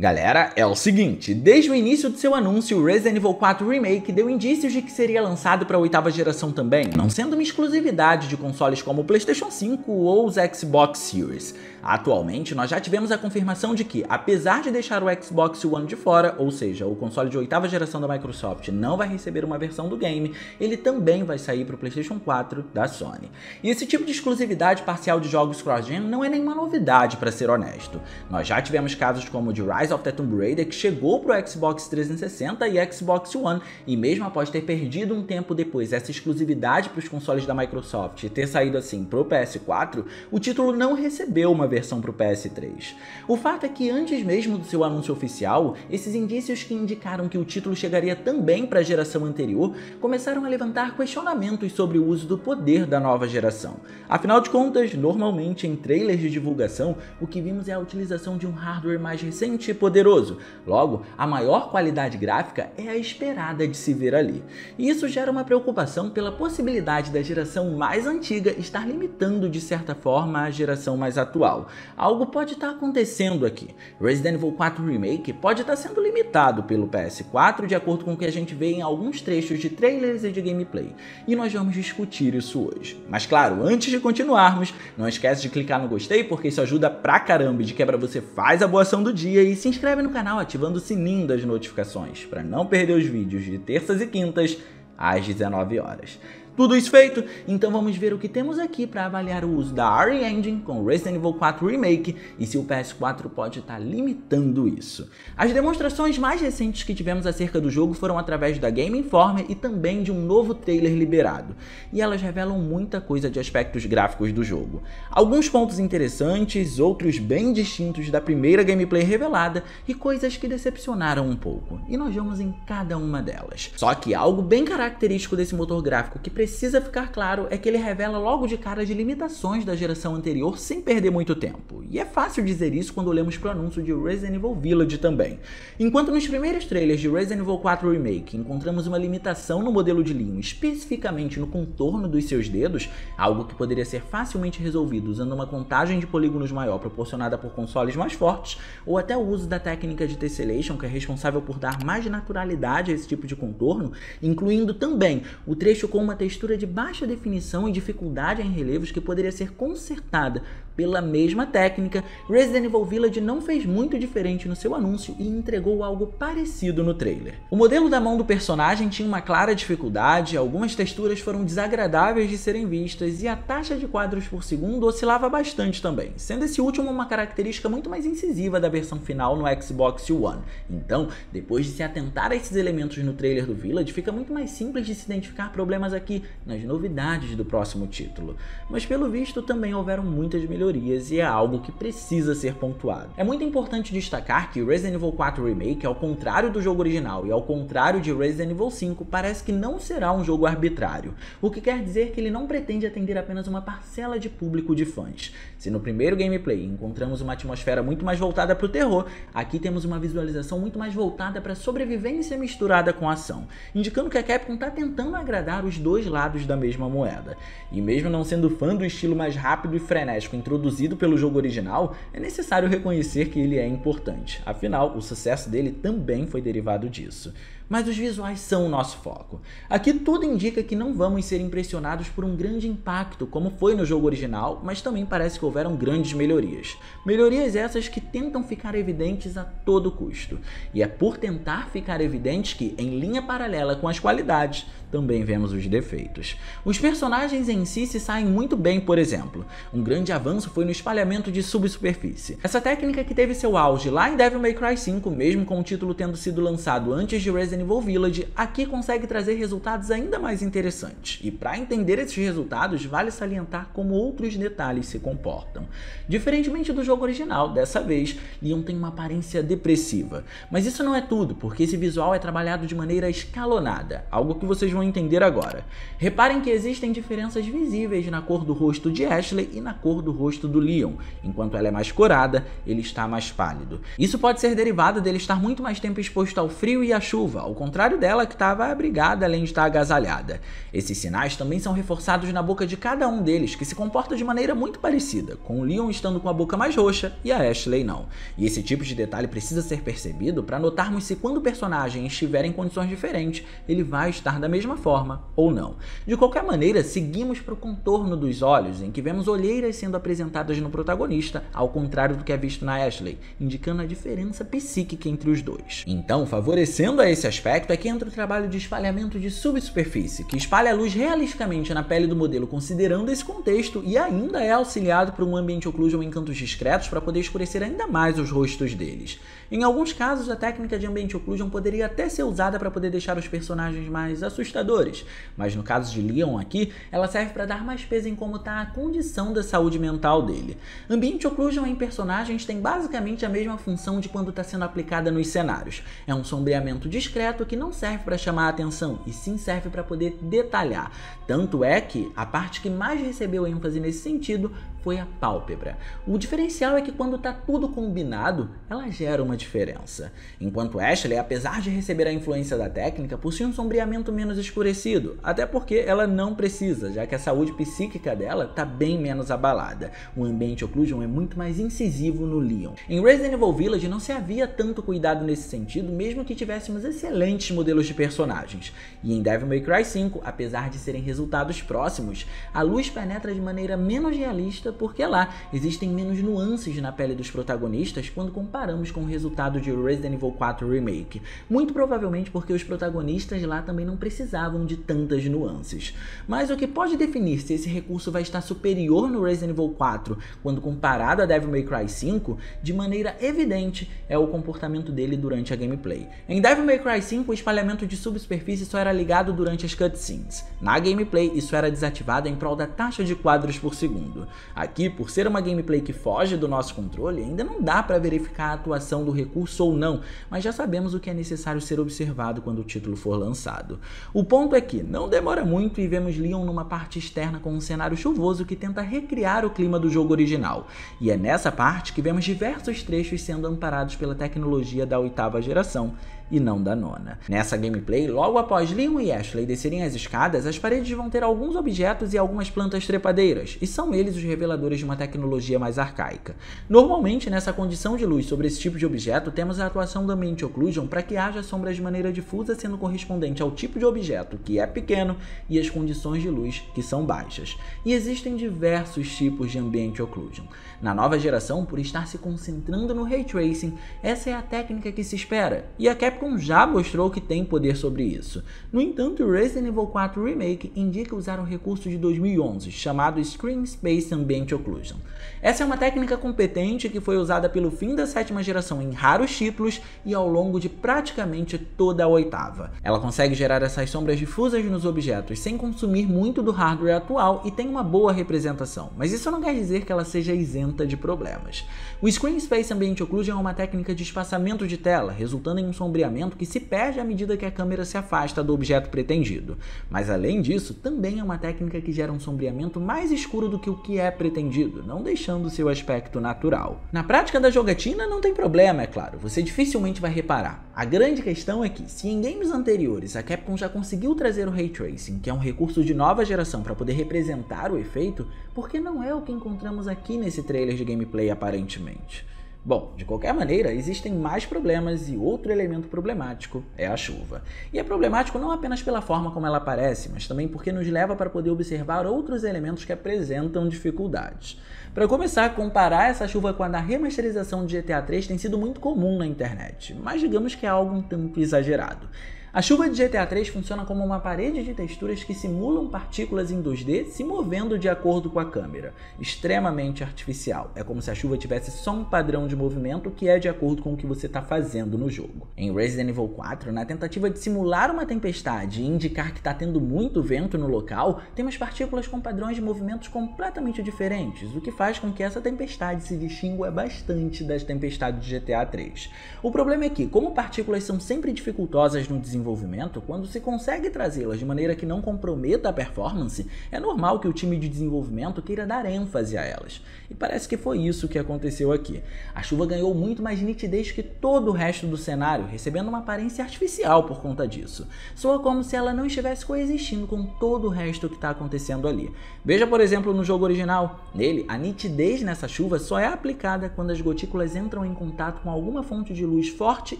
Galera, é o seguinte, desde o início do seu anúncio, o Resident Evil 4 Remake deu indícios de que seria lançado para a 8ª geração também, não sendo uma exclusividade de consoles como o PlayStation 5 ou os Xbox Series. Atualmente, nós já tivemos a confirmação de que, apesar de deixar o Xbox One de fora, ou seja, o console de 8ª geração da Microsoft não vai receber uma versão do game, ele também vai sair para o PlayStation 4 da Sony. E esse tipo de exclusividade parcial de jogos cross-gen não é nenhuma novidade, para ser honesto. Nós já tivemos casos como o de Rise of the Tomb Raider, que chegou para o Xbox 360 e Xbox One, e mesmo após ter perdido um tempo depois essa exclusividade para os consoles da Microsoft e ter saído assim para o PS4, o título não recebeu uma versão para o PS3. O fato é que antes mesmo do seu anúncio oficial, esses indícios que indicaram que o título chegaria também para a geração anterior começaram a levantar questionamentos sobre o uso do poder da nova geração. Afinal de contas, normalmente em trailers de divulgação, o que vimos é a utilização de um hardware mais recente e poderoso. Logo, a maior qualidade gráfica é a esperada de se ver ali. E isso gera uma preocupação pela possibilidade da geração mais antiga estar limitando de certa forma a geração mais atual. Algo pode estar acontecendo aqui. Resident Evil 4 Remake pode estar sendo limitado pelo PS4 de acordo com o que a gente vê em alguns trechos de trailers e de gameplay. E nós vamos discutir isso hoje. Mas claro, antes de continuarmos, não esquece de clicar no gostei porque isso ajuda pra caramba e de quebra você faz a boa ação do dia e se inscreve no canal ativando o sininho das notificações para não perder os vídeos de terças e quintas às 19 horas. Tudo isso feito, então vamos ver o que temos aqui para avaliar o uso da RE Engine com Resident Evil 4 Remake e se o PS4 pode estar limitando isso. As demonstrações mais recentes que tivemos acerca do jogo foram através da Game Informer e também de um novo trailer liberado, e elas revelam muita coisa de aspectos gráficos do jogo. Alguns pontos interessantes, outros bem distintos da primeira gameplay revelada e coisas que decepcionaram um pouco, e nós vamos em cada uma delas. Só que algo bem característico desse motor gráfico que precisa ficar claro é que ele revela logo de cara as limitações da geração anterior sem perder muito tempo. E é fácil dizer isso quando olhamos para o anúncio de Resident Evil Village também. Enquanto nos primeiros trailers de Resident Evil 4 Remake encontramos uma limitação no modelo de linho, especificamente no contorno dos seus dedos, algo que poderia ser facilmente resolvido usando uma contagem de polígonos maior proporcionada por consoles mais fortes, ou até o uso da técnica de tessellation que é responsável por dar mais naturalidade a esse tipo de contorno, incluindo também o trecho com uma textura de baixa definição e dificuldade em relevos que poderia ser consertada pela mesma técnica, Resident Evil Village não fez muito diferente no seu anúncio e entregou algo parecido no trailer. O modelo da mão do personagem tinha uma clara dificuldade, algumas texturas foram desagradáveis de serem vistas e a taxa de quadros por segundo oscilava bastante também, sendo esse último uma característica muito mais incisiva da versão final no Xbox One. Então, depois de se atentar a esses elementos no trailer do Village, fica muito mais simples de se identificar problemas aqui nas novidades do próximo título. Mas pelo visto também houveram muitas melhorias e é algo que precisa ser pontuado. É muito importante destacar que Resident Evil 4 Remake, ao contrário do jogo original e ao contrário de Resident Evil 5, parece que não será um jogo arbitrário, o que quer dizer que ele não pretende atender apenas uma parcela de público de fãs. Se no primeiro gameplay encontramos uma atmosfera muito mais voltada para o terror, aqui temos uma visualização muito mais voltada para a sobrevivência misturada com ação, indicando que a Capcom está tentando agradar os dois lados da mesma moeda. E mesmo não sendo fã do estilo mais rápido e frenético introduzido pelo jogo original, é necessário reconhecer que ele é importante. Afinal, o sucesso dele também foi derivado disso. Mas os visuais são o nosso foco. Aqui tudo indica que não vamos ser impressionados por um grande impacto, como foi no jogo original, mas também parece que houveram grandes melhorias. Melhorias essas que tentam ficar evidentes a todo custo. E é por tentar ficar evidentes que, em linha paralela com as qualidades, também vemos os defeitos. Os personagens em si se saem muito bem, por exemplo. Um grande avanço foi no espalhamento de subsuperfície. Essa técnica que teve seu auge lá em Devil May Cry 5, mesmo com o título tendo sido lançado antes de Resident Evil Village, aqui consegue trazer resultados ainda mais interessantes. E para entender esses resultados, vale salientar como outros detalhes se comportam. Diferentemente do jogo original, dessa vez, Leon tem uma aparência depressiva. Mas isso não é tudo, porque esse visual é trabalhado de maneira escalonada, algo que vocês vão entender agora. Reparem que existem diferenças visíveis na cor do rosto de Ashley e na cor do rosto rosto do Leon. Enquanto ela é mais corada, ele está mais pálido. Isso pode ser derivado dele estar muito mais tempo exposto ao frio e à chuva, ao contrário dela que estava abrigada além de estar agasalhada. Esses sinais também são reforçados na boca de cada um deles, que se comporta de maneira muito parecida, com o Leon estando com a boca mais roxa e a Ashley não. E esse tipo de detalhe precisa ser percebido para notarmos se quando o personagem estiver em condições diferentes, ele vai estar da mesma forma ou não. De qualquer maneira, seguimos para o contorno dos olhos, em que vemos olheiras sendo apresentadas no protagonista, ao contrário do que é visto na Ashley, indicando a diferença psíquica entre os dois. Então, favorecendo a esse aspecto é que entra o trabalho de espalhamento de subsuperfície, que espalha a luz realisticamente na pele do modelo considerando esse contexto e ainda é auxiliado por um Ambient Occlusion em cantos discretos para poder escurecer ainda mais os rostos deles. Em alguns casos, a técnica de Ambient Occlusion poderia até ser usada para poder deixar os personagens mais assustadores, mas no caso de Leon aqui, ela serve para dar mais peso em como está a condição da saúde mental dele. Ambient Occlusion em personagens tem basicamente a mesma função de quando está sendo aplicada nos cenários. É um sombreamento discreto que não serve para chamar a atenção, e sim serve para poder detalhar. Tanto é que a parte que mais recebeu ênfase nesse sentido foi a pálpebra. O diferencial é que quando está tudo combinado, ela gera uma diferença. Enquanto Ashley, apesar de receber a influência da técnica, possui um sombreamento menos escurecido, até porque ela não precisa, já que a saúde psíquica dela está bem menos abalada. O Ambient Occlusion é muito mais incisivo no Leon. Em Resident Evil Village não se havia tanto cuidado nesse sentido, mesmo que tivéssemos excelentes modelos de personagens. E em Devil May Cry 5, apesar de serem resultados próximos, a luz penetra de maneira menos realista porque lá existem menos nuances na pele dos protagonistas quando comparamos com o resultado de Resident Evil 4 Remake. Muito provavelmente porque os protagonistas lá também não precisavam de tantas nuances. Mas o que pode definir se esse recurso vai estar superior no Resident Evil 4 quando comparado a Devil May Cry 5, de maneira evidente, é o comportamento dele durante a gameplay. Em Devil May Cry 5, o espalhamento de subsuperfície só era ligado durante as cutscenes. Na gameplay, isso era desativado em prol da taxa de quadros por segundo. Aqui, por ser uma gameplay que foge do nosso controle, ainda não dá para verificar a atuação do recurso ou não, mas já sabemos o que é necessário ser observado quando o título for lançado. O ponto é que não demora muito e vemos Leon numa parte externa com um cenário chuvoso que tenta recriar o clima do jogo original. E é nessa parte que vemos diversos trechos sendo amparados pela tecnologia da 8ª geração, e não da 9ª. Nessa gameplay, logo após Leon e Ashley descerem as escadas, as paredes vão ter alguns objetos e algumas plantas trepadeiras, e são eles os reveladores de uma tecnologia mais arcaica. Normalmente, nessa condição de luz sobre esse tipo de objeto, temos a atuação do Ambient Occlusion para que haja sombras de maneira difusa sendo correspondente ao tipo de objeto, que é pequeno, e as condições de luz, que são baixas. E existem diversos tipos de Ambient Occlusion. Na nova geração, por estar se concentrando no Ray Tracing, essa é a técnica que se espera, e a Capcom já mostrou que tem poder sobre isso. No entanto, o Resident Evil 4 Remake indica usar um recurso de 2011, chamado Screen Space Ambient Occlusion. Essa é uma técnica competente que foi usada pelo fim da 7ª geração em raros títulos e ao longo de praticamente toda a 8ª. Ela consegue gerar essas sombras difusas nos objetos sem consumir muito do hardware atual e tem uma boa representação, mas isso não quer dizer que ela seja isenta de problemas. O Screen Space Ambient Occlusion é uma técnica de espaçamento de tela, resultando em um sombreamento que se perde à medida que a câmera se afasta do objeto pretendido. Mas além disso, também é uma técnica que gera um sombreamento mais escuro do que o que é pretendido, não deixando seu aspecto natural. Na prática da jogatina não tem problema, é claro, você dificilmente vai reparar. A grande questão é que, se em games anteriores a Capcom já conseguiu trazer o Ray Tracing, que é um recurso de nova geração para poder representar o efeito, por que não é o que encontramos aqui nesse trailer de gameplay aparentemente? Bom, de qualquer maneira, existem mais problemas e outro elemento problemático é a chuva. E é problemático não apenas pela forma como ela aparece, mas também porque nos leva para poder observar outros elementos que apresentam dificuldades. Para começar, comparar essa chuva com a da remasterização de GTA 3 tem sido muito comum na internet, mas digamos que é algo um tanto exagerado. A chuva de GTA 3 funciona como uma parede de texturas que simulam partículas em 2D se movendo de acordo com a câmera. Extremamente artificial. É como se a chuva tivesse só um padrão de movimento que é de acordo com o que você está fazendo no jogo. Em Resident Evil 4, na tentativa de simular uma tempestade e indicar que está tendo muito vento no local, temos partículas com padrões de movimentos completamente diferentes, o que faz com que essa tempestade se distingua bastante das tempestades de GTA 3. O problema é que, como partículas são sempre dificultosas no desenvolvimento, desenvolvimento, quando se consegue trazê-las de maneira que não comprometa a performance, é normal que o time de desenvolvimento queira dar ênfase a elas. E parece que foi isso que aconteceu aqui. A chuva ganhou muito mais nitidez que todo o resto do cenário, recebendo uma aparência artificial por conta disso. Soa como se ela não estivesse coexistindo com todo o resto que está acontecendo ali. Veja, por exemplo, no jogo original. Nele, a nitidez nessa chuva só é aplicada quando as gotículas entram em contato com alguma fonte de luz forte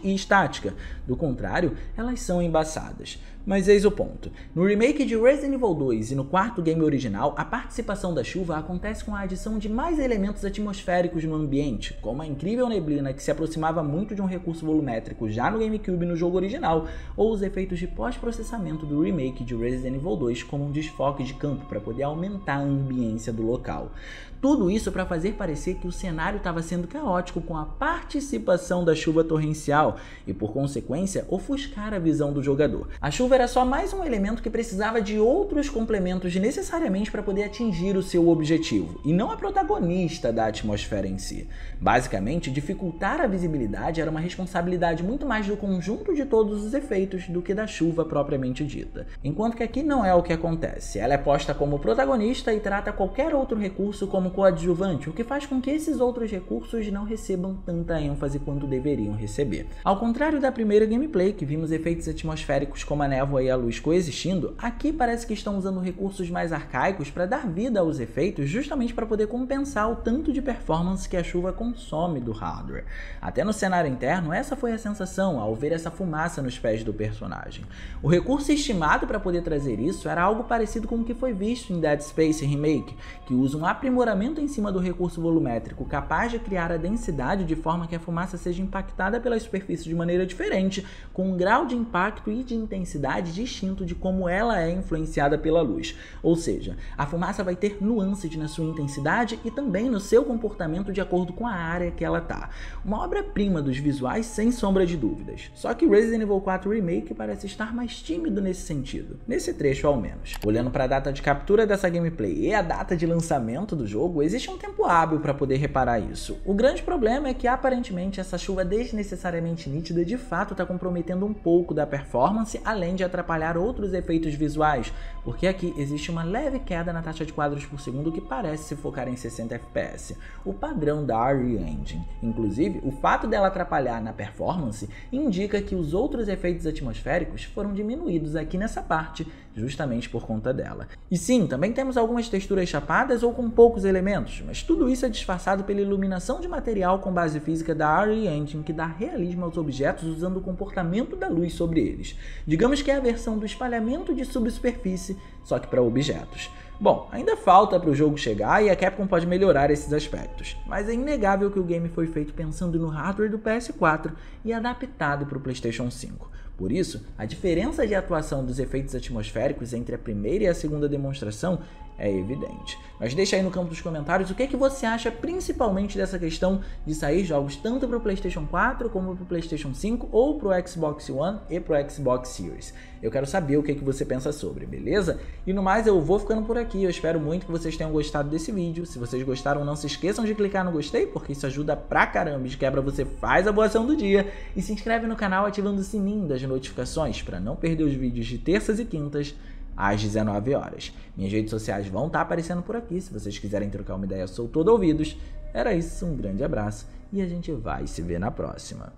e estática. Do contrário, elas são embaçadas. Mas eis o ponto. No remake de Resident Evil 2 e no quarto game original, a participação da chuva acontece com a adição de mais elementos atmosféricos no ambiente, como a incrível neblina que se aproximava muito de um recurso volumétrico já no GameCube no jogo original, ou os efeitos de pós-processamento do remake de Resident Evil 2 como um desfoque de campo para poder aumentar a ambiência do local. Tudo isso para fazer parecer que o cenário estava sendo caótico com a participação da chuva torrencial e, por consequência, ofuscar a visão do jogador. A chuva era só mais um elemento que precisava de outros complementos necessariamente para poder atingir o seu objetivo, e não a protagonista da atmosfera em si. Basicamente, dificultar a visibilidade era uma responsabilidade muito mais do conjunto de todos os efeitos do que da chuva propriamente dita. Enquanto que aqui não é o que acontece. Ela é posta como protagonista e trata qualquer outro recurso como coadjuvante, o que faz com que esses outros recursos não recebam tanta ênfase quanto deveriam receber. Ao contrário da primeira gameplay, que vimos efeitos atmosféricos como a névoa e a luz coexistindo, aqui parece que estão usando recursos mais arcaicos para dar vida aos efeitos, justamente para poder compensar o tanto de performance que a chuva consome do hardware. Até no cenário interno, essa foi a sensação ao ver essa fumaça nos pés do personagem. O recurso estimado para poder trazer isso era algo parecido com o que foi visto em Dead Space Remake, que usa um aprimoramento em cima do recurso volumétrico capaz de criar a densidade de forma que a fumaça seja impactada pela superfície de maneira diferente, com um grau de impacto e de intensidade distinto de como ela é influenciada pela luz. Ou seja, a fumaça vai ter nuances na sua intensidade e também no seu comportamento de acordo com a área que ela está. Uma obra-prima dos visuais sem sombra de dúvidas. Só que Resident Evil 4 Remake parece estar mais tímido nesse sentido, nesse trecho ao menos. Olhando para a data de captura dessa gameplay e a data de lançamento do jogo, existe um tempo hábil para poder reparar isso. O grande problema é que aparentemente essa chuva desnecessariamente nítida de fato está comprometendo um pouco da performance, além de atrapalhar outros efeitos visuais, porque aqui existe uma leve queda na taxa de quadros por segundo que parece se focar em 60 FPS, o padrão da RE Engine. Inclusive, o fato dela atrapalhar na performance indica que os outros efeitos atmosféricos foram diminuídos aqui nessa parte, justamente por conta dela. E sim, também temos algumas texturas chapadas ou com poucos elementos, mas tudo isso é disfarçado pela iluminação de material com base física da RE Engine, que dá realismo aos objetos usando o comportamento da luz sobre eles. Digamos que é a versão do espalhamento de subsuperfície, só que para objetos. Bom, ainda falta para o jogo chegar e a Capcom pode melhorar esses aspectos, mas é inegável que o game foi feito pensando no hardware do PS4 e adaptado para o PlayStation 5. Por isso, a diferença de atuação dos efeitos atmosféricos entre a primeira e a segunda demonstração é evidente. Mas deixa aí no campo dos comentários o que você acha principalmente dessa questão de sair jogos tanto para o PlayStation 4 como para o PlayStation 5 ou para o Xbox One e para o Xbox Series. Eu quero saber o que você pensa sobre, beleza? E no mais, eu vou ficando por aqui. Eu espero muito que vocês tenham gostado desse vídeo. Se vocês gostaram, não se esqueçam de clicar no gostei, porque isso ajuda pra caramba. De quebra, você faz a boa ação do dia e se inscreve no canal ativando o sininho das notificações para não perder os vídeos de terças e quintas às 19 horas. Minhas redes sociais vão estar aparecendo por aqui. Se vocês quiserem trocar uma ideia, sou todo ouvidos. Era isso, um grande abraço e a gente vai se ver na próxima.